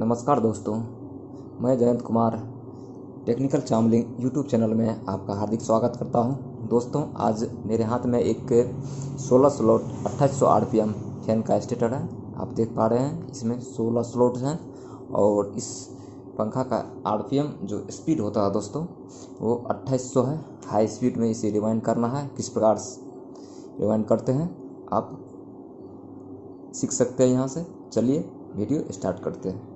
नमस्कार दोस्तों, मैं Jayant Kumar technical Chamling YouTube channel में आपका हार्दिक स्वागत करता हूं। दोस्तों, आज मेरे हाथ में एक 16 स्लॉट 2800 आरपीएम फैन का स्टेटर है। आप देख पा रहे हैं, इसमें 16 स्लॉट हैं और इस पंखा का आरपीएम जो स्पीड होता है दोस्तों वो 2800 है। हाई स्पीड में इसे रिवाइंड करना है। किस प्रकार से रिवाइंड करते हैं आप सीख सकते हैं यहाँ से। चलिए वीडियो स्टार्ट करते हैं।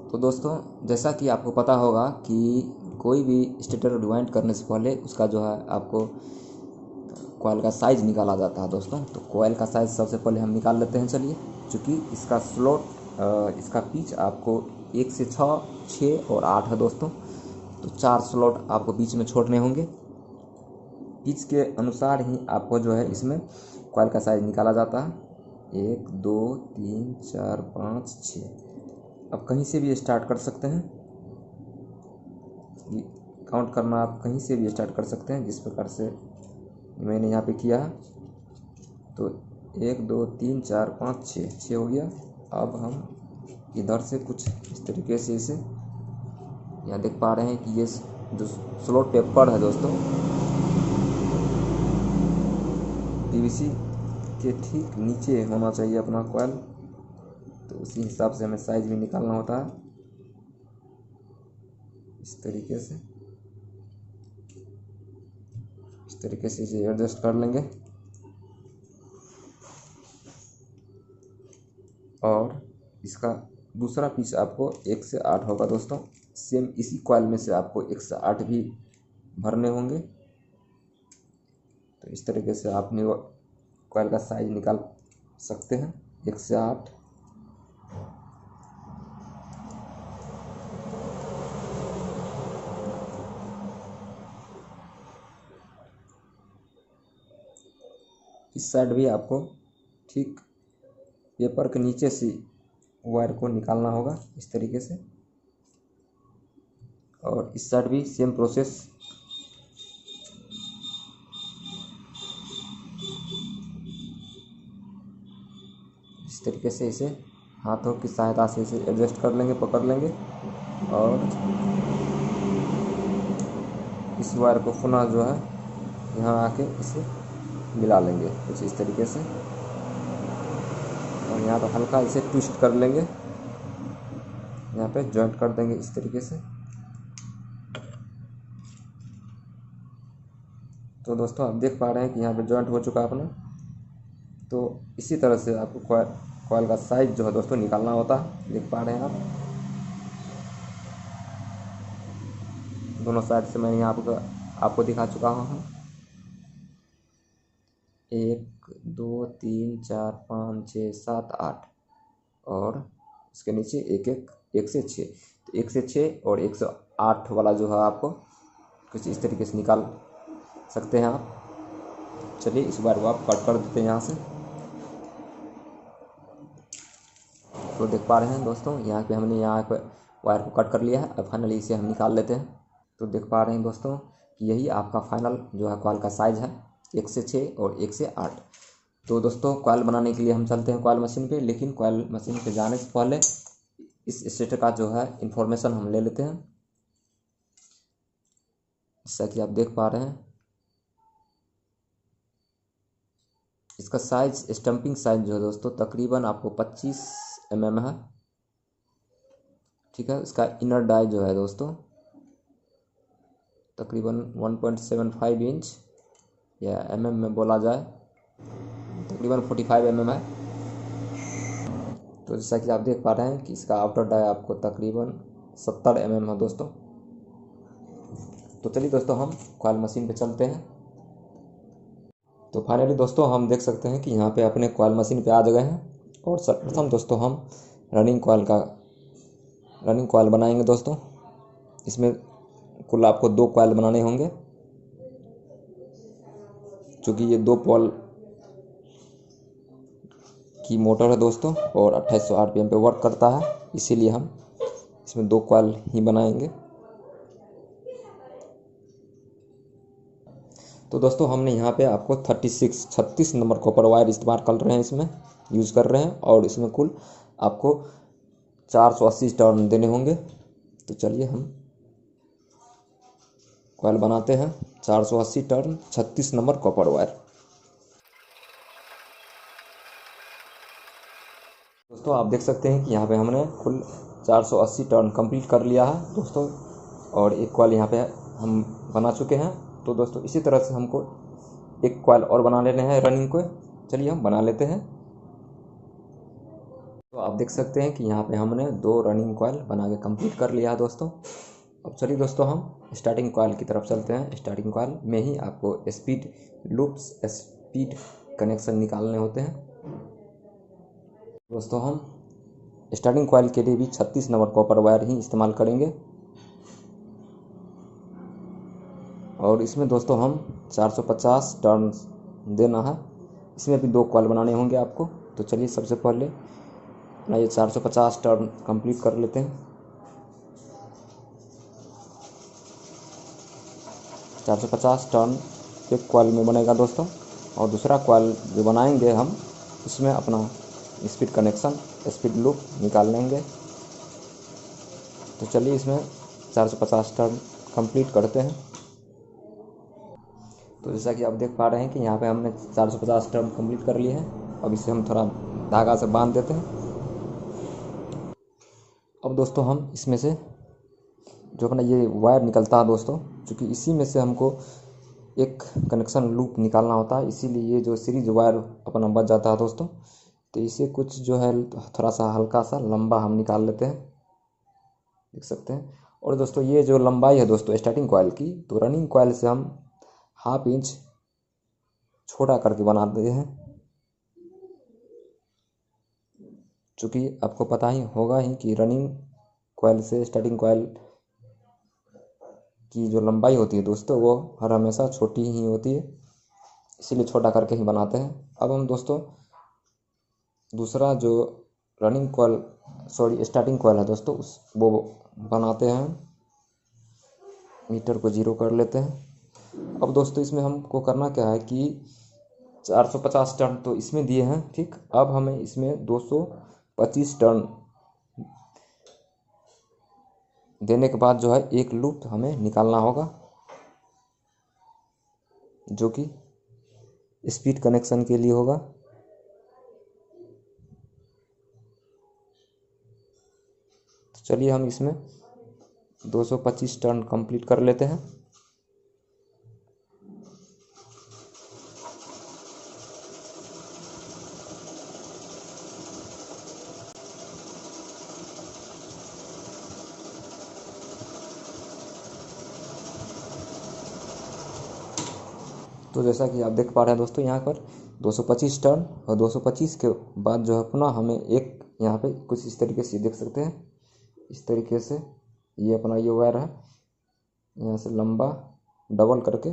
तो दोस्तों, जैसा कि आपको पता होगा कि कोई भी स्टेटर रिवाइंड करने से पहले उसका जो है आपको कॉइल का साइज़ निकाला जाता है दोस्तों। तो कॉइल का साइज़ सबसे पहले हम निकाल लेते हैं। चलिए, चूँकि इसका स्लॉट इसका पिच आपको 1 से 6, 6 और 8 है दोस्तों, तो 4 स्लॉट आपको बीच में छोड़ने होंगे। पिच के अनुसार ही आपको जो है इसमें कॉइल का साइज़ निकाला जाता है। 1 2 3 4 5 6। अब कहीं से भी स्टार्ट कर सकते हैं, काउंट करना आप कहीं से भी स्टार्ट कर सकते हैं, जिस प्रकार से मैंने यहाँ पे किया है। तो 1 2 3 4 5 6 हो गया। अब हम इधर से कुछ इस तरीके से इसे यहाँ देख पा रहे हैं कि ये जो स्लॉट पेपर है दोस्तों, पीवीसी के ठीक नीचे होना चाहिए अपना कॉइल। तो उसी हिसाब से हमें साइज भी निकालना होता है। इस तरीके से इसे एडजस्ट कर लेंगे और इसका दूसरा पीस आपको 1 से 8 होगा दोस्तों। सेम इसी कॉइल में से आपको 1 से 8 भी भरने होंगे। तो इस तरीके से आप कॉइल का साइज निकाल सकते हैं 1 से 8। इस साइड भी आपको ठीक पेपर के नीचे से वायर को निकालना होगा इस तरीके से, और इस साइड भी सेम प्रोसेस। इस तरीके से इसे हाथों की सहायता से इसे एडजस्ट कर लेंगे, पकड़ लेंगे और इस वायर को पुनः जो है यहाँ आके इसे मिला लेंगे कुछ इस तरीके से, और यहाँ पर हल्का इसे ट्विस्ट कर लेंगे, यहाँ पे जॉइंट कर देंगे इस तरीके से। तो दोस्तों, आप देख पा रहे हैं कि यहाँ पे जॉइंट हो चुका है अपना। तो इसी तरह से आपको कॉइल का साइज जो है दोस्तों निकालना होता है। देख पा रहे हैं आप, दोनों साइड से मैं यहाँ आपको दिखा चुका हूँ। 1 2 3 4 5 6 7 8 और इसके नीचे 1 से 6। तो 1 से 6 और 1 से 8 वाला जो है आपको कुछ इस तरीके से निकाल सकते हैं आप। चलिए, इस बार वो आप कट कर देते हैं यहाँ से। तो देख पा रहे हैं दोस्तों, यहाँ पे हमने यहाँ पे वायर को कट कर लिया है। अब फाइनली इसे हम निकाल लेते हैं। तो देख पा रहे हैं दोस्तों कि यही आपका फाइनल जो है कॉइल का साइज़ है, 1 से 6 और 1 से 8। तो दोस्तों, कॉइल बनाने के लिए हम चलते हैं कॉइल मशीन पे, लेकिन कॉइल मशीन पे जाने से पहले इस स्टेटर का जो है इन्फॉर्मेशन हम ले लेते हैं। जैसा कि आप देख पा रहे हैं, इसका साइज, स्टम्पिंग साइज जो है दोस्तों तकरीबन आपको 25 mm है। ठीक है, इसका इनर डाई जो है दोस्तों तकरीबन 1.75 इंच, या mm में बोला जाए तकरीबन 45 mm है। तो जैसा कि आप देख पा रहे हैं कि इसका आउटर डाई आपको तकरीबन 70 mm है दोस्तों। तो चलिए दोस्तों, हम कॉइल मशीन पे चलते हैं। तो फाइनली दोस्तों, हम देख सकते हैं कि यहाँ पे अपने कॉइल मशीन पे आ गए हैं। और सर्वप्रथम दोस्तों हम रनिंग कॉइल बनाएंगे दोस्तों। इसमें कुल आपको 2 कॉइल बनाने होंगे, क्योंकि ये 2 पोल की मोटर है दोस्तों और 2800 आरपीएम पे वर्क करता है, इसीलिए हम इसमें 2 कॉइल ही बनाएंगे। तो दोस्तों, हमने यहाँ पे आपको 36 नंबर कॉपर वायर इस्तेमाल कर रहे हैं, इसमें यूज़ कर रहे हैं। और इसमें कुल आपको 480 टर्न देने होंगे। तो चलिए हम कॉइल बनाते हैं 480 टर्न 36 नंबर कॉपर वायर। दोस्तों आप देख सकते हैं कि यहाँ पे हमने कुल 480 टर्न कंप्लीट कर लिया है दोस्तों, और एक कॉइल यहाँ पे हम बना चुके हैं। तो दोस्तों इसी तरह से हमको एक कॉइल और बना लेने हैं रनिंग को। चलिए हम बना लेते हैं। तो आप देख सकते हैं कि यहाँ पे हमने 2 रनिंग कॉइल बना के कंप्लीट कर लिया है दोस्तों। अब चलिए दोस्तों हम स्टार्टिंग कॉइल की तरफ चलते हैं। स्टार्टिंग कॉइल में ही आपको स्पीड लूप्स स्पीड कनेक्शन निकालने होते हैं दोस्तों। हम स्टार्टिंग कॉइल के लिए भी 36 नंबर कॉपर वायर ही इस्तेमाल करेंगे, और इसमें दोस्तों हम 450 टर्न देना है। इसमें भी 2 कॉइल बनाने होंगे आपको। तो चलिए सबसे पहले अपना ये 450 टर्न कंप्लीट कर लेते हैं। 450 टर्न एक कॉइल में बनेगा दोस्तों, और दूसरा कॉइल जो बनाएंगे हम उसमें अपना स्पीड कनेक्शन स्पीड लूप निकाल लेंगे। तो चलिए इसमें 450 टर्न कंप्लीट करते हैं। तो जैसा कि आप देख पा रहे हैं कि यहाँ पे हमने 450 टर्न कंप्लीट कर लिए हैं। अब इसे हम थोड़ा धागा से बांध देते हैं। अब दोस्तों हम इसमें से जो अपना ये वायर निकलता है दोस्तों, क्योंकि इसी में से हमको एक कनेक्शन लूप निकालना होता है, इसीलिए ये जो सीरीज वायर अपना बच जाता है दोस्तों। तो इसे कुछ जो है थोड़ा सा हल्का सा लंबा हम निकाल लेते हैं, देख सकते हैं। और दोस्तों ये जो लंबाई है दोस्तों स्टार्टिंग कॉइल की, तो रनिंग कॉइल से हम ½ इंच छोटा करके बनाते हैं, चूँकि आपको पता ही होगा ही कि रनिंग कॉइल से स्टार्टिंग कॉइल की जो लंबाई होती है दोस्तों वो हर हमेशा छोटी ही होती है, इसीलिए छोटा करके ही बनाते हैं। अब हम दोस्तों दूसरा जो रनिंग कॉइल स्टार्टिंग कॉइल है दोस्तों वो बनाते हैं। मीटर को 0 कर लेते हैं। अब दोस्तों इसमें हमको करना क्या है कि 450 टर्न तो इसमें दिए हैं, ठीक। अब हमें इसमें 225 टर्न देने के बाद जो है एक लूप हमें निकालना होगा, जो कि स्पीड कनेक्शन के लिए होगा। तो चलिए हम इसमें 225 टर्न कंप्लीट कर लेते हैं। तो जैसा कि आप देख पा रहे हैं दोस्तों यहाँ पर 225 टर्न, और 225 के बाद जो है पुनः हमें एक यहाँ पे कुछ इस तरीके से देख सकते हैं, इस तरीके से ये अपना ये वायर है, यहाँ से लंबा डबल करके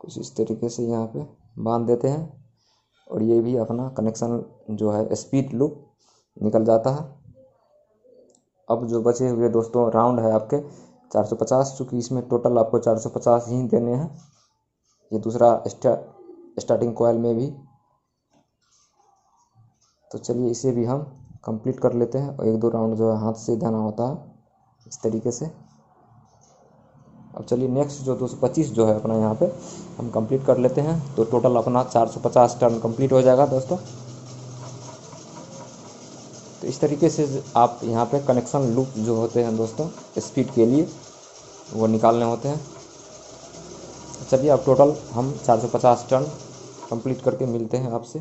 कुछ इस तरीके से यहाँ पे बांध देते हैं, और ये भी अपना कनेक्शन जो है स्पीड लूप निकल जाता है। अब जो बचे हुए दोस्तों राउंड है आपके 450, चूँकि इसमें टोटल आपको 450 ही देने हैं, ये दूसरा स्टार्टिंग कॉइल में भी। तो चलिए इसे भी हम कंप्लीट कर लेते हैं, और 1-2 राउंड जो है हाथ से देना होता है इस तरीके से। अब चलिए नेक्स्ट जो 225 जो है अपना यहाँ पे हम कंप्लीट कर लेते हैं। तो टोटल अपना 450 टर्न कंप्लीट हो जाएगा दोस्तों। तो इस तरीके से आप यहाँ पे कनेक्शन लूप जो होते हैं दोस्तों स्पीड के लिए वो निकालने होते हैं। चलिए अब टोटल हम 450 टर्न कंप्लीट करके मिलते हैं आपसे।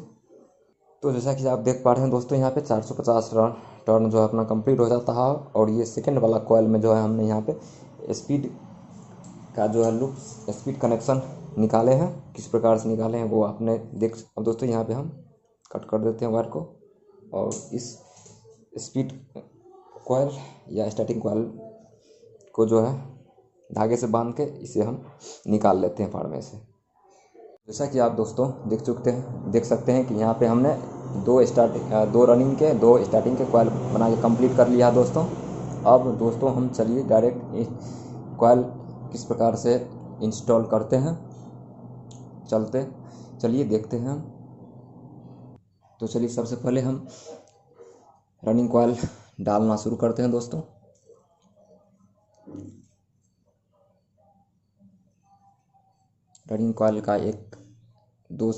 तो जैसा कि आप देख पा रहे हैं दोस्तों यहाँ पे 450 टर्न जो है अपना कंप्लीट हो जाता है, और ये सेकंड वाला कॉइल में जो है हमने यहाँ पे स्पीड का जो है लूप स्पीड कनेक्शन निकाले हैं। किस प्रकार से निकाले हैं वो आपने अब दोस्तों यहाँ पे हम कट कर देते हैं वायर को, और इस स्पीड कॉइल या स्टार्टिंग कॉइल को जो है धागे से बांध के इसे हम निकाल लेते हैं फाड़ में से। जैसा कि आप दोस्तों देख सकते हैं कि यहाँ पे हमने 2 रनिंग के 2 स्टार्टिंग के कॉइल बना के कंप्लीट कर लिया दोस्तों। अब दोस्तों हम चलिए डायरेक्ट कॉइल किस प्रकार से इंस्टॉल करते हैं चलिए देखते हैं हम। तो चलिए सबसे पहले हम रनिंग कॉइल डालना शुरू करते हैं दोस्तों। रनिंग कॉइल का दो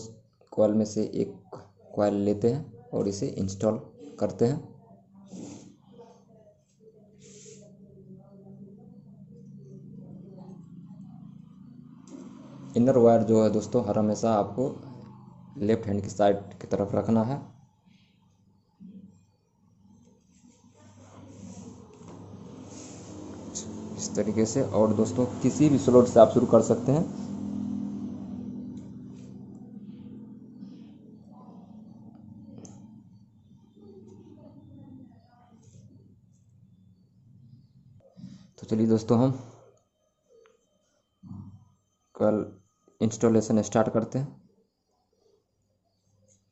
कॉइल में से एक कॉइल लेते हैं और इसे इंस्टॉल करते हैं। इनर वायर जो है दोस्तों हर हमेशा आपको लेफ्ट हैंड की साइड की तरफ रखना है। इस तरीके से। और दोस्तों किसी भी स्लॉट से आप शुरू कर सकते हैं। तो चलिए दोस्तों हम कल इंस्टॉलेशन स्टार्ट करते हैं।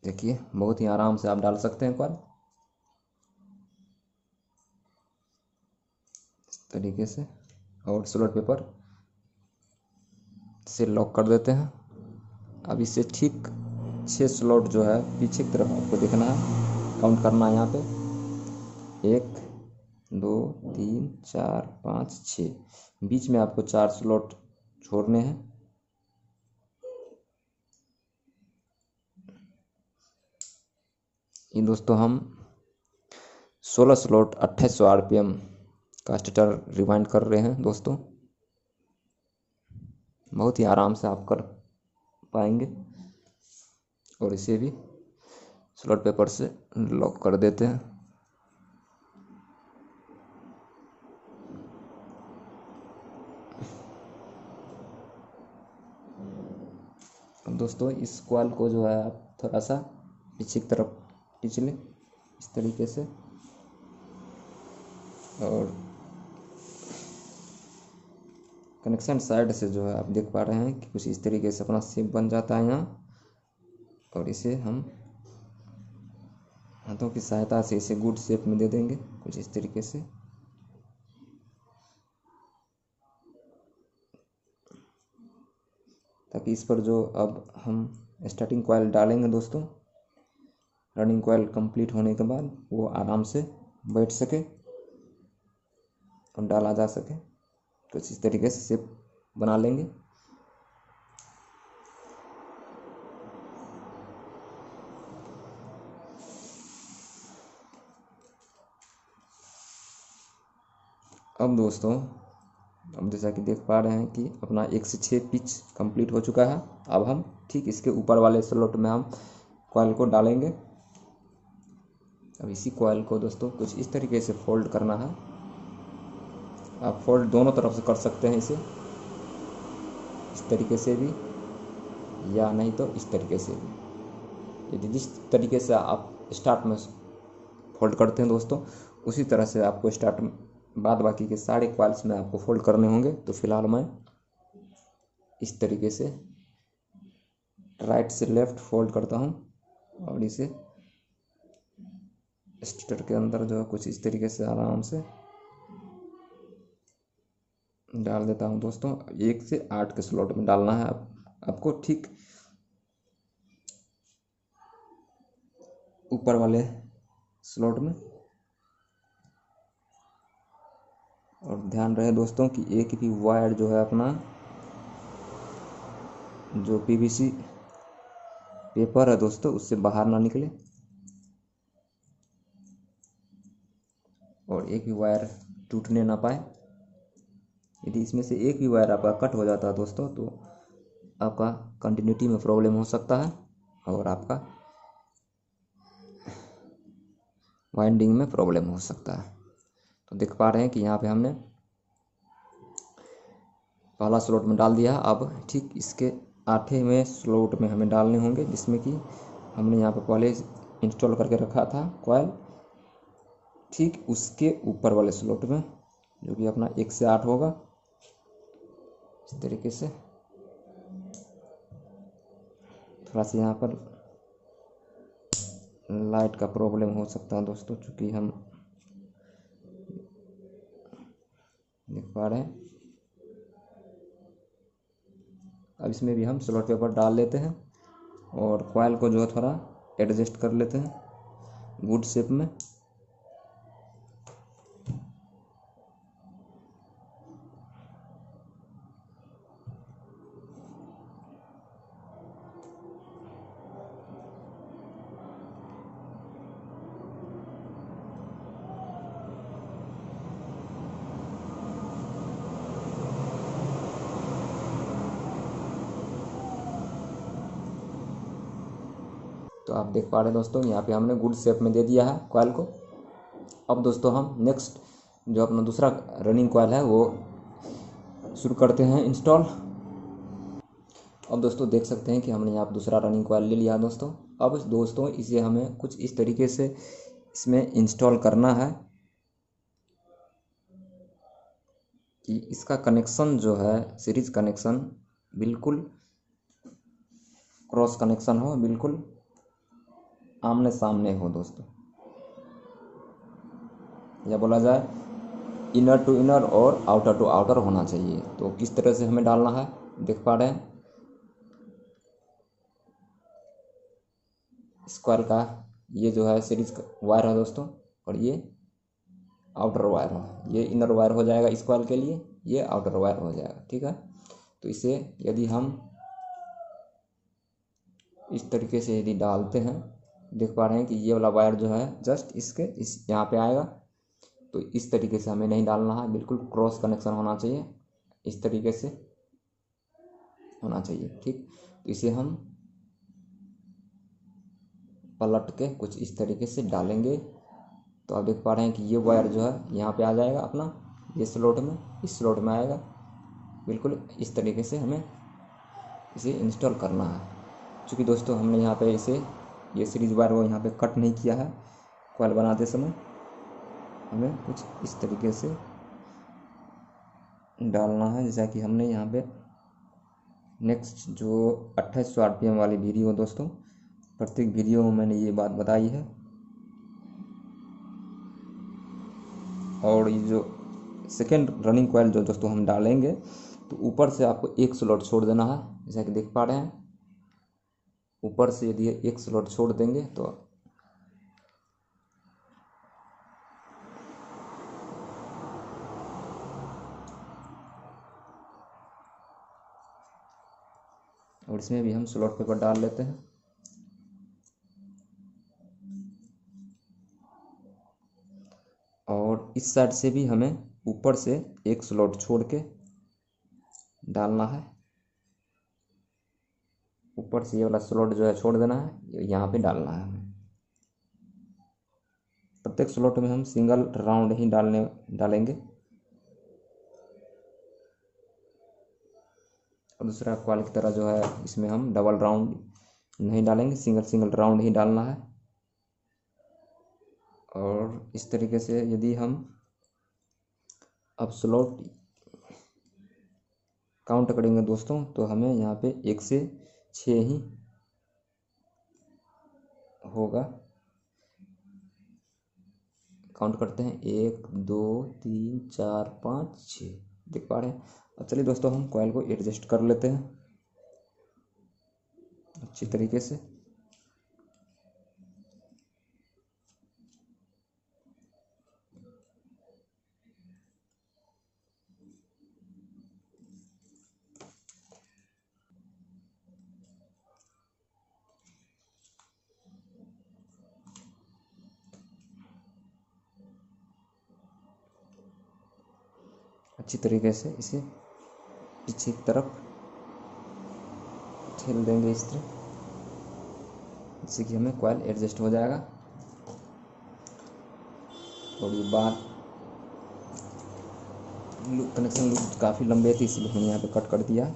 देखिए बहुत ही आराम से आप डाल सकते हैं कॉइल इस तरीके से। और स्लॉट पेपर से लॉक कर देते हैं। अब इससे ठीक 6 स्लॉट जो है पीछे की तरफ आपको देखना है, काउंट करना है यहाँ पे 1 2 3 4 5 6। बीच में आपको 4 स्लॉट छोड़ने हैं। ये दोस्तों हम 16 स्लॉट 2800 आरपीएम का स्टार्टर रिवाइंड कर रहे हैं दोस्तों। बहुत ही आराम से आप कर पाएंगे। और इसे भी स्लॉट पेपर से लॉक कर देते हैं। दोस्तों इस कॉइल को जो है आप थोड़ा सा पीछे की तरफ खींच लें इस तरीके से। और कनेक्शन साइड से जो है आप देख पा रहे हैं कि कुछ इस तरीके से अपना शेप बन जाता है यहाँ। और इसे हम हाथों की सहायता से इसे गुड शेप में दे देंगे कुछ इस तरीके से। ताकि इस पर जो अब हम स्टार्टिंग कॉइल डालेंगे दोस्तों, रनिंग कॉइल कंप्लीट होने के बाद वो आराम से बैठ सके और डाला जा सके। तो इस तरीके से शेप बना लेंगे। अब दोस्तों अब जैसा कि देख पा रहे हैं कि अपना 1 से 6 पिच कंप्लीट हो चुका है। अब हम ठीक इसके ऊपर वाले स्लॉट में हम कॉइल को डालेंगे। अब इसी कॉइल को दोस्तों कुछ इस तरीके से फोल्ड करना है। आप फोल्ड दोनों तरफ से कर सकते हैं इसे, इस तरीके से भी या नहीं तो इस तरीके से भी। यदि जिस तरीके से आप स्टार्ट में फोल्ड करते हैं दोस्तों उसी तरह से आपको स्टार्ट में बाद बाकी के सारे कॉइल्स में आपको फोल्ड करने होंगे। तो फिलहाल मैं इस तरीके से राइट से लेफ्ट फोल्ड करता हूँ और इसे स्टार्टर के अंदर जो है कुछ इस तरीके से आराम से डाल देता हूँ दोस्तों। 1 से 8 के स्लॉट में डालना है आपको ठीक ऊपर वाले स्लॉट में। और ध्यान रहे दोस्तों कि एक भी वायर जो है अपना जो पीवीसी पेपर है दोस्तों उससे बाहर ना निकले। और एक भी वायर टूटने ना पाए। यदि इसमें से एक भी वायर आपका कट हो जाता है दोस्तों तो आपका कंटिन्यूटी में प्रॉब्लम हो सकता है और आपका वाइंडिंग में प्रॉब्लम हो सकता है। तो देख पा रहे हैं कि यहाँ पे हमने पहला स्लॉट में डाल दिया। अब ठीक इसके 8वें स्लॉट में हमें डालने होंगे जिसमें कि हमने यहाँ पे पहले इंस्टॉल करके रखा था कॉइल, ठीक उसके ऊपर वाले स्लॉट में जो कि अपना 1 से 8 होगा। इस तरीके से थोड़ा सा यहाँ पर लाइट का प्रॉब्लम हो सकता है दोस्तों, चूँकि हम देख पा रहे हैं। अब इसमें भी हम स्लॉट पेपर डाल लेते हैं और कॉइल को जो है थोड़ा एडजस्ट कर लेते हैं गुड शेप में। तो आप देख पा रहे हैं दोस्तों, यहाँ पे हमने गुड शेप में दे दिया है कॉइल को। अब दोस्तों हम नेक्स्ट जो अपना दूसरा रनिंग कॉइल है वो शुरू करते हैं इंस्टॉल। अब दोस्तों देख सकते हैं कि हमने यहाँ पर दूसरा रनिंग कॉइल ले लिया है दोस्तों। अब दोस्तों इसे हमें कुछ इस तरीके से इसमें इंस्टॉल करना है कि इसका कनेक्शन जो है सीरीज कनेक्शन बिल्कुल क्रॉस कनेक्शन हो, बिल्कुल आमने सामने हो दोस्तों, या बोला जाए इनर टू इनर और आउटर टू आउटर होना चाहिए। तो किस तरह से हमें डालना है देख पा रहे हैं। इस कॉइल का ये जो है सीरीज वायर है दोस्तों, और ये आउटर वायर हो, ये इनर वायर हो जाएगा इस कॉइल के लिए, ये आउटर वायर हो जाएगा। ठीक है, तो इसे यदि हम इस तरीके से यदि डालते हैं, देख पा रहे हैं कि ये वाला वायर जो है जस्ट इसके इस यहाँ पे आएगा। तो इस तरीके से हमें नहीं डालना है, बिल्कुल क्रॉस कनेक्शन होना चाहिए, इस तरीके से होना चाहिए। ठीक, तो इसे हम पलट के कुछ इस तरीके से डालेंगे। तो आप देख पा रहे हैं कि ये वायर जो है यहाँ पे आ जाएगा अपना, ये स्लॉट में, इस स्लॉट में आएगा। बिल्कुल इस तरीके से हमें इसे इंस्टॉल करना है। चूँकि दोस्तों हमने यहाँ पे इसे ये सीरीज वायर वो यहाँ पे कट नहीं किया है कॉइल बनाते समय, हमें कुछ इस तरीके से डालना है। जैसा कि हमने यहाँ पे नेक्स्ट जो 2800 RPM वाली वीडियो दोस्तों, प्रत्येक वीडियो में मैंने ये बात बताई है। और ये जो सेकेंड रनिंग कॉइल जो दोस्तों हम डालेंगे, तो ऊपर से आपको एक स्लॉट छोड़ देना है, जैसा कि देख पा रहे हैं। ऊपर से यदि एक स्लॉट छोड़ देंगे तो और इसमें भी हम स्लॉट पेपर डाल लेते हैं। और इस साइड से भी हमें ऊपर से एक स्लॉट छोड़ के डालना है। ऊपर से ये वाला स्लॉट जो है छोड़ देना है, यहाँ पे डालना है हमें। प्रत्येक स्लॉट में हम सिंगल राउंड ही डालेंगे। और दूसरा कॉइल की तरह जो है इसमें हम डबल राउंड नहीं डालेंगे, सिंगल सिंगल राउंड ही डालना है। और इस तरीके से यदि हम अब स्लॉट काउंट करेंगे दोस्तों, तो हमें यहाँ पे 1 से 6 ही होगा। काउंट करते हैं, 1 2 3 4 5 6, देख पा रहे हैं। अब चलिए दोस्तों हम कॉइल को एडजस्ट कर लेते हैं अच्छी तरीके से। अच्छी तरीके से इसे पीछे की तरफ ठेल देंगे इस तरह, जिससे कि हमें कॉइल एडजस्ट हो जाएगा। और ये बात कनेक्शन लूप काफ़ी लंबे थे, इसलिए हमने यहाँ पे कट कर दिया।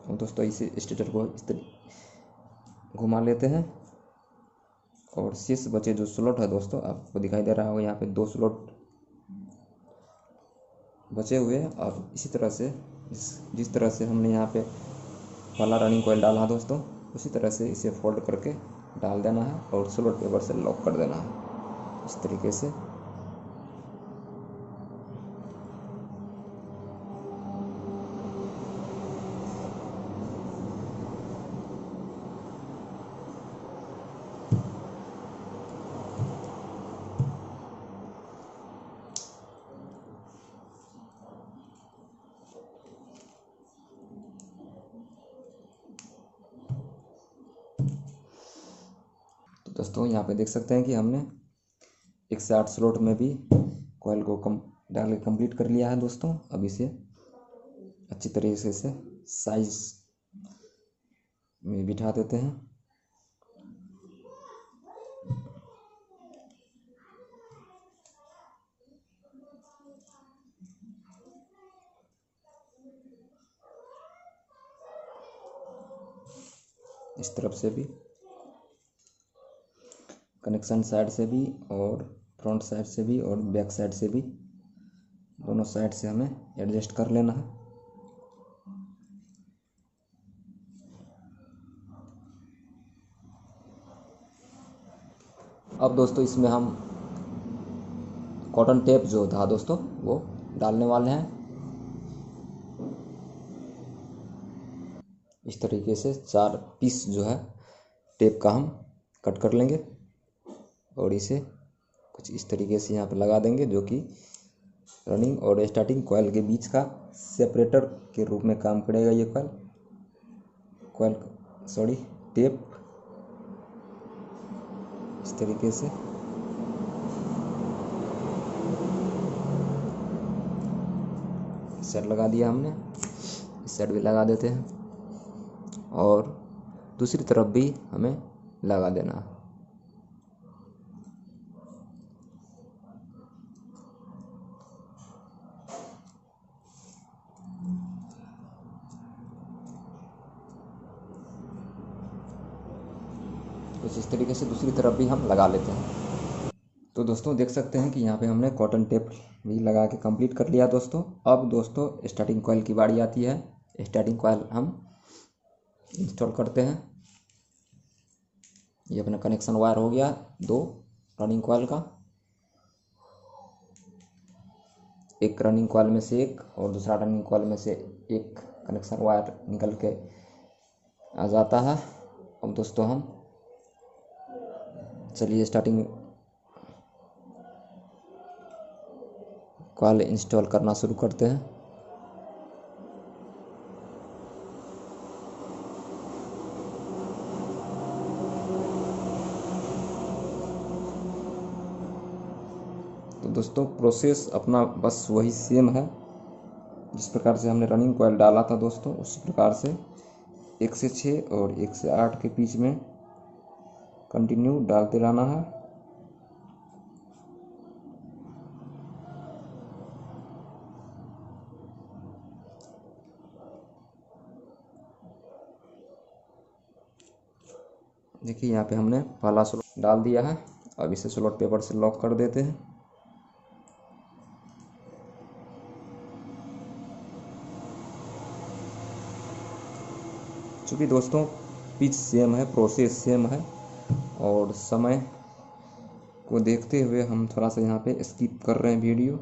और दोस्तों इसे स्टेटर को इस तरह घुमा लेते हैं। और शेष बचे जो स्लॉट है दोस्तों, आपको दिखाई दे रहा होगा यहाँ पे 2 स्लॉट बचे हुए हैं। और इसी तरह से जिस तरह से हमने यहाँ पे पहला रनिंग कॉइल डाला है दोस्तों, उसी तरह से इसे फोल्ड करके डाल देना है और स्लॉट पेपर से लॉक कर देना है इस तरीके से। तो दोस्तों यहाँ पे देख सकते हैं कि हमने 108 स्लॉट में भी कॉइल को डाल के कंप्लीट कर लिया है दोस्तों। अब इसे अच्छी तरीके से साइज में बिठा देते हैं। इस तरफ से भी, कनेक्शन साइड से भी और फ्रंट साइड से भी और बैक साइड से भी, दोनों साइड से हमें एडजस्ट कर लेना है। अब दोस्तों इसमें हम कॉटन टेप जो था दोस्तों वो डालने वाले हैं। इस तरीके से 4 पीस जो है टेप का हम कट कर लेंगे और इसे कुछ इस तरीके से यहाँ पर लगा देंगे, जो कि रनिंग और स्टार्टिंग कॉइल के बीच का सेपरेटर के रूप में काम करेगा। ये टेप इस तरीके से इस साइड लगा दिया हमने, इस साइड भी लगा देते हैं और दूसरी तरफ भी हमें लगा देना है। कुछ इस तरीके से दूसरी तरफ भी हम लगा लेते हैं। तो दोस्तों देख सकते हैं कि यहाँ पे हमने कॉटन टेप भी लगा के कंप्लीट कर लिया दोस्तों। अब दोस्तों स्टार्टिंग कॉइल की बारी आती है। स्टार्टिंग कॉइल हम इंस्टॉल करते हैं। ये अपना कनेक्शन वायर हो गया 2 रनिंग कॉइल का, एक रनिंग कॉइल में से एक और दूसरा रनिंग कॉइल में से एक कनेक्शन वायर निकल के आ जाता है। अब दोस्तों हम चलिए स्टार्टिंग कॉइल इंस्टॉल करना शुरू करते हैं। तो दोस्तों प्रोसेस अपना बस वही सेम है, जिस प्रकार से हमने रनिंग कॉइल डाला था दोस्तों, उसी प्रकार से 1 से 6 और 1 से 8 के बीच में कंटिन्यू डालते रहना है। देखिए यहाँ पे हमने पहला स्लॉट डाल दिया है। अब इसे स्लॉट पेपर से लॉक कर देते हैं। चूँकि दोस्तों पिच सेम है, प्रोसेस सेम है और समय को देखते हुए हम थोड़ा सा यहाँ पे स्किप कर रहे हैं वीडियो।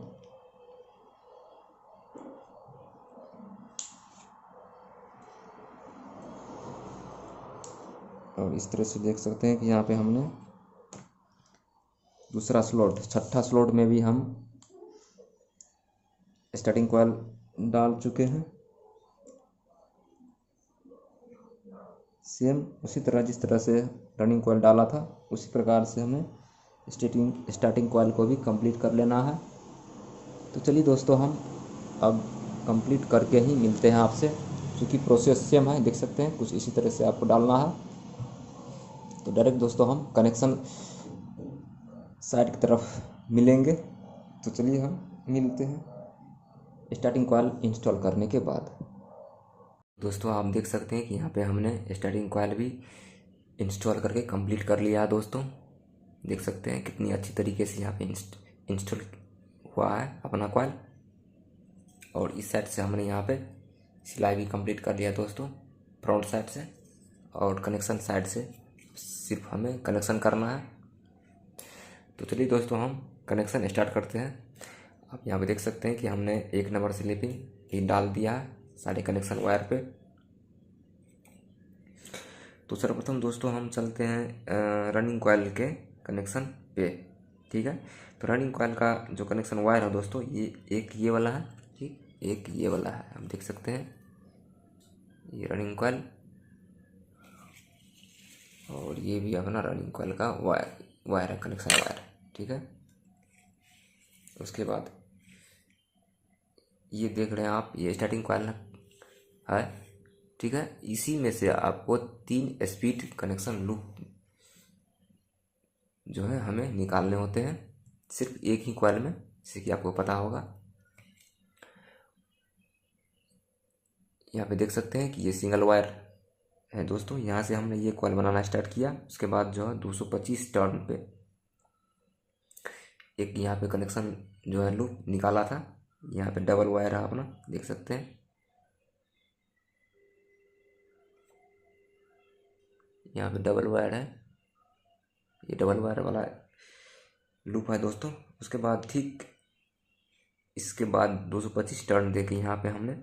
और इस तरह से देख सकते हैं कि यहाँ पे हमने दूसरा स्लॉट, छठा स्लॉट में भी हम स्टार्टिंग कॉइल डाल चुके हैं। सेम उसी तरह जिस तरह से रनिंग कॉइल डाला था उसी प्रकार से हमें स्टार्टिंग कॉइल को भी कंप्लीट कर लेना है। तो चलिए दोस्तों हम अब कंप्लीट करके ही मिलते हैं आपसे, क्योंकि प्रोसेस सेम है। देख सकते हैं कुछ इसी तरह से आपको डालना है। तो डायरेक्ट दोस्तों हम कनेक्शन साइड की तरफ मिलेंगे। तो चलिए हम मिलते हैं स्टार्टिंग कॉइल इंस्टॉल करने के बाद। दोस्तों आप देख सकते हैं कि यहाँ पे हमने स्टार्टिंग कॉइल भी इंस्टॉल करके कंप्लीट कर लिया है दोस्तों। देख सकते हैं कितनी अच्छी तरीके से यहाँ पे इंस्टॉल हुआ है अपना कॉइल। और इस साइड से हमने यहाँ पे सिलाई भी कंप्लीट कर लिया दोस्तों, फ्रंट साइड से। और कनेक्शन साइड से सिर्फ हमें कनेक्शन करना है। तो चलिए दोस्तों हम कनेक्शन स्टार्ट करते हैं। आप यहाँ पे देख सकते हैं कि हमने 1 नंबर स्लिपिंग ही डाल दिया है सारे कनेक्शन वायर पे। तो सर्वप्रथम दोस्तों हम चलते हैं रनिंग कॉइल के कनेक्शन पे, ठीक है। तो रनिंग कॉइल का जो कनेक्शन वायर है दोस्तों, एक ये वाला है, ठीक, एक ये वाला है। आप देख सकते हैं ये रनिंग कॉइल और ये भी अपना रनिंग कॉइल का वायर है, कनेक्शन वायर, ठीक है। उसके बाद ये देख रहे हैं आप, ये स्टार्टिंग कॉइल है, ठीक है। इसी में से आपको 3 स्पीड कनेक्शन लूप जो है हमें निकालने होते हैं, सिर्फ एक ही कॉइल में, जैसे कि आपको पता होगा। यहाँ पे देख सकते हैं कि ये सिंगल वायर है दोस्तों, यहाँ से हमने ये कॉइल बनाना स्टार्ट किया। उसके बाद जो है 225 टर्न पे एक यहाँ पे कनेक्शन जो है लूप निकाला था। यहाँ पे डबल वायर है अपना, देख सकते हैं। यहाँ पे डबल वायर है, ये डबल वायर वाला लूप है दोस्तों। उसके बाद ठीक इसके बाद 225 टर्न दे के यहाँ पे हमने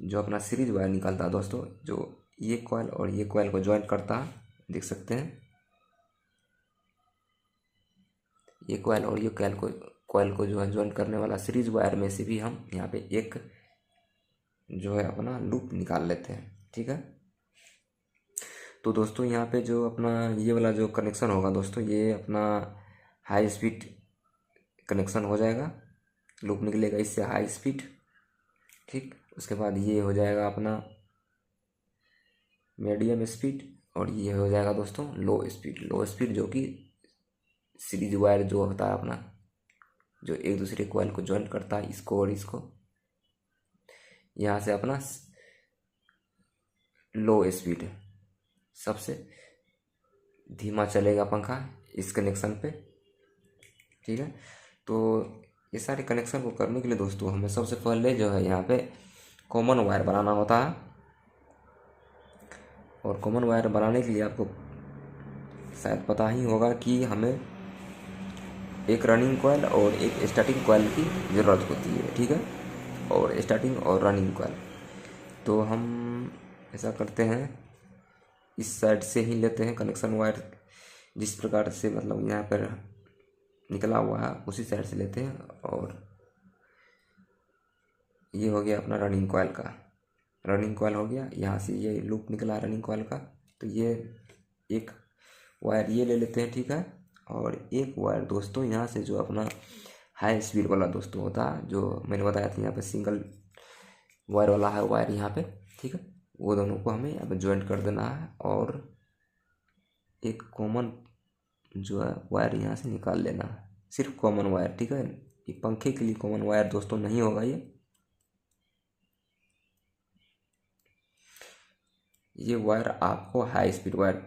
जो अपना सीरीज वायर निकालता है दोस्तों, जो ये कॉइल और ये कॉइल को ज्वाइन करता है, देख सकते हैं। ये कॉइल और ये कॉइल को जो है ज्वाइन करने वाला सीरीज वायर में से भी हम यहाँ पे एक जो है अपना लूप निकाल लेते हैं, ठीक है। तो दोस्तों यहाँ पे जो अपना ये वाला जो कनेक्शन होगा दोस्तों, ये अपना हाई स्पीड कनेक्शन हो जाएगा, लूप निकलेगा इससे हाई स्पीड, ठीक। उसके बाद ये हो जाएगा अपना मीडियम स्पीड और ये हो जाएगा दोस्तों लो स्पीड जो कि सीरीज वायर जो होता है अपना, जो एक दूसरे कॉइल को ज्वाइन करता है, इसको और इसको। यहाँ से अपना लो स्पीड सबसे धीमा चलेगा पंखा इस कनेक्शन पे, ठीक है। तो ये सारे कनेक्शन को करने के लिए दोस्तों हमें सबसे पहले जो है यहाँ पे कॉमन वायर बनाना होता है। और कॉमन वायर बनाने के लिए आपको शायद पता ही होगा कि हमें एक रनिंग कॉइल और एक स्टार्टिंग कॉइल की ज़रूरत होती है, ठीक है। और स्टार्टिंग और रनिंग कॉइल तो हम ऐसा करते हैं, इस साइड से ही लेते हैं कनेक्शन वायर, जिस प्रकार से मतलब यहाँ पर निकला हुआ है उसी साइड से लेते हैं। और ये हो गया अपना रनिंग कॉइल हो गया। यहाँ से ये लूप निकला रनिंग कॉइल का, तो ये एक वायर ये ले लेते हैं, ठीक है। और एक वायर दोस्तों यहाँ से जो अपना हाई स्पीड वाला दोस्तों होता है, जो मैंने बताया था यहाँ पे सिंगल वायर वाला है वायर यहाँ पे, ठीक है। वो दोनों को हमें यहाँ पे ज्वाइंट कर देना है और एक कॉमन जो है वायर यहाँ से निकाल लेना है, सिर्फ कॉमन वायर, ठीक है। ये पंखे के लिए कॉमन वायर दोस्तों नहीं होगा, ये वायर आपको हाई स्पीड वायर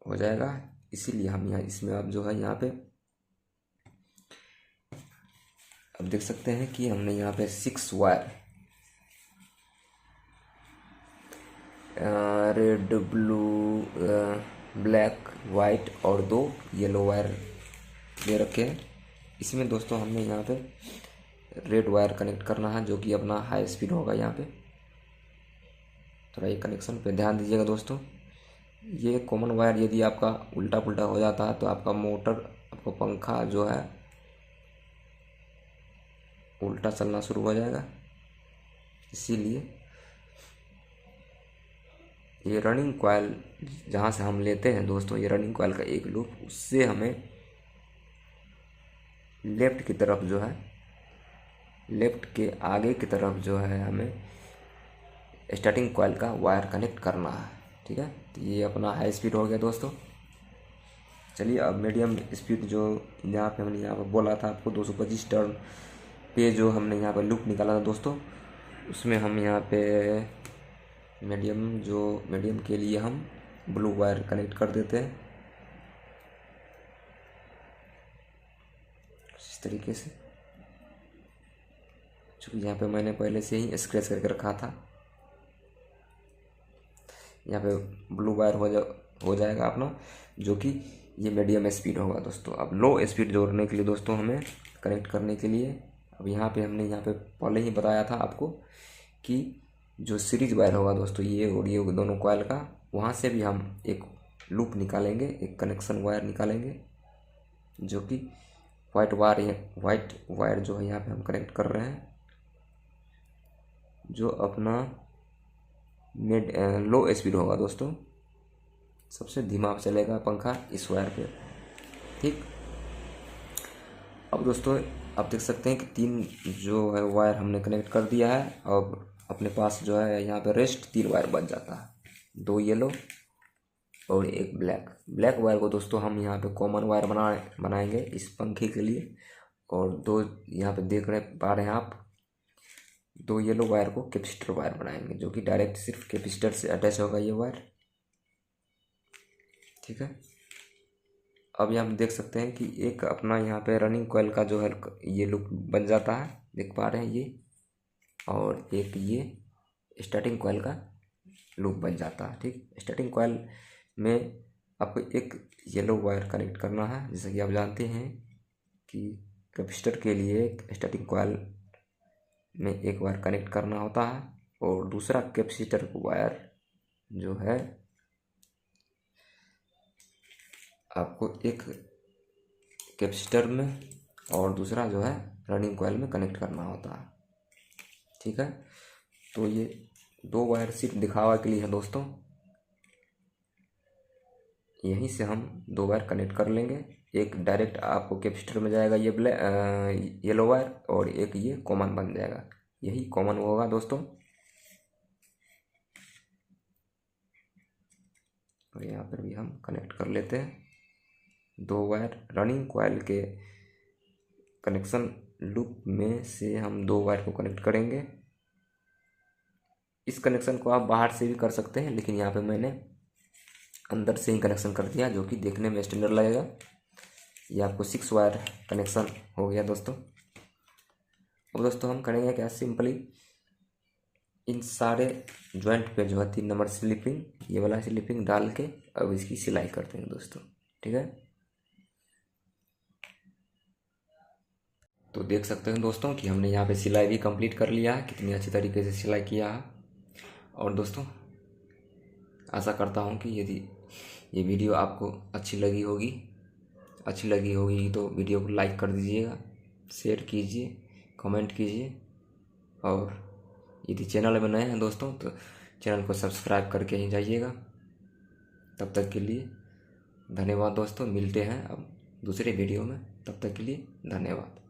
हो जाएगा। इसीलिए हम यहाँ इसमें अब जो है यहाँ पे अब देख सकते हैं कि हमने यहाँ पे 6 wire red, blue, black, white और 2 येलो वायर दे रखे हैं। इसमें दोस्तों हमने यहाँ पे रेड वायर कनेक्ट करना है, जो कि अपना हाई स्पीड होगा। यहाँ पे थोड़ा ये कनेक्शन पे ध्यान दीजिएगा दोस्तों। ये कॉमन वायर यदि आपका उल्टा पुल्टा हो जाता है तो आपका मोटर, आपका पंखा जो है उल्टा चलना शुरू हो जाएगा। इसीलिए ये रनिंग कॉइल जहाँ से हम लेते हैं दोस्तों, ये रनिंग कॉइल का एक लूप, उससे हमें लेफ्ट की तरफ जो है, लेफ्ट के आगे की तरफ जो है हमें स्टार्टिंग कॉइल का वायर कनेक्ट करना है, ठीक है। तो ये अपना हाई स्पीड हो गया दोस्तों। चलिए अब मीडियम स्पीड जो यहाँ पे हमने यहाँ पर बोला था आपको 225 टर्न पे जो हमने यहाँ पर लूप निकाला था दोस्तों, उसमें हम यहाँ पे मीडियम के लिए हम ब्लू वायर कनेक्ट कर देते हैं इस तरीके से, चूँकि यहाँ पे मैंने पहले से ही स्क्रैच करके रखा था। यहाँ पे ब्लू वायर हो जाएगा अपना, जो कि ये मीडियम स्पीड होगा दोस्तों। अब लो स्पीड जोड़ने के लिए दोस्तों हमें कनेक्ट करने के लिए अब यहाँ पे हमने यहाँ पे पहले ही बताया था आपको कि जो सीरीज वायर होगा दोस्तों, ये और ये दोनों कॉइल का, वहाँ से भी हम एक लूप निकालेंगे, एक कनेक्शन वायर निकालेंगे, जो कि वाइट वायर जो है यहाँ पे हम कनेक्ट कर रहे हैं, जो अपना लो स्पीड होगा दोस्तों, सबसे धीमा चलेगा पंखा इस वायर पे, ठीक। अब दोस्तों आप देख सकते हैं कि 3 जो है वायर हमने कनेक्ट कर दिया है। अब अपने पास जो है यहाँ पे रेस्ट 3 वायर बच जाता है, 2 येलो और एक ब्लैक वायर को दोस्तों हम यहाँ पे कॉमन वायर बनाएंगे इस पंखे के लिए। और 2 यहाँ पे देख पा रहे हैं आप, 2 येलो वायर को कैपेसिटर वायर बनाएंगे, जो कि डायरेक्ट सिर्फ कैपेसिटर से अटैच होगा ये वायर, ठीक है। अब यहाँ पे देख सकते हैं कि एक अपना यहाँ पे रनिंग कॉइल का जो है ये लूप बन जाता है, देख पा रहे हैं ये, और एक ये स्टार्टिंग कॉइल का लूप बन जाता है। ठीक, स्टार्टिंग कॉइल में आपको एक येलो वायर कनेक्ट करना है। जैसा कि आप जानते हैं कि कैपेसिटर के लिए स्टार्टिंग कॉइल में एक वायर कनेक्ट करना होता है और दूसरा कैपेसिटर वायर जो है आपको एक कैपेसिटर में और दूसरा जो है रनिंग कॉइल में कनेक्ट करना होता है। ठीक है, तो ये दो वायर सिर्फ दिखावा के लिए है दोस्तों। यहीं से हम दो वायर कनेक्ट कर लेंगे। एक डायरेक्ट आपको कैपेसिटर में जाएगा ये येलो वायर, और एक ये कॉमन बन जाएगा, यही कॉमन होगा दोस्तों। और यहाँ पर भी हम कनेक्ट कर लेते हैं दो वायर। रनिंग कॉइल के कनेक्शन लूप में से हम दो वायर को कनेक्ट करेंगे। इस कनेक्शन को आप बाहर से भी कर सकते हैं, लेकिन यहाँ पे मैंने अंदर से ही कनेक्शन कर दिया, जो कि देखने में स्टैंडर्ड लगेगा। ये आपको 6 वायर कनेक्शन हो गया दोस्तों। अब दोस्तों हम करेंगे क्या, सिंपली इन सारे जॉइंट पे जो है 3 नंबर स्लिपिंग, ये वाला स्लिपिंग डाल के अब इसकी सिलाई करते हैं दोस्तों। ठीक है, तो देख सकते हैं दोस्तों कि हमने यहाँ पे सिलाई भी कंप्लीट कर लिया है, कितनी अच्छी तरीके से सिलाई किया है। और दोस्तों आशा करता हूँ कि यदि ये वीडियो आपको अच्छी लगी होगी तो वीडियो को लाइक कर दीजिएगा, शेयर कीजिए, कमेंट कीजिए, और यदि चैनल में नए हैं दोस्तों तो चैनल को सब्सक्राइब करके ही जाइएगा। तब तक के लिए धन्यवाद दोस्तों, मिलते हैं अब दूसरे वीडियो में, तब तक के लिए धन्यवाद।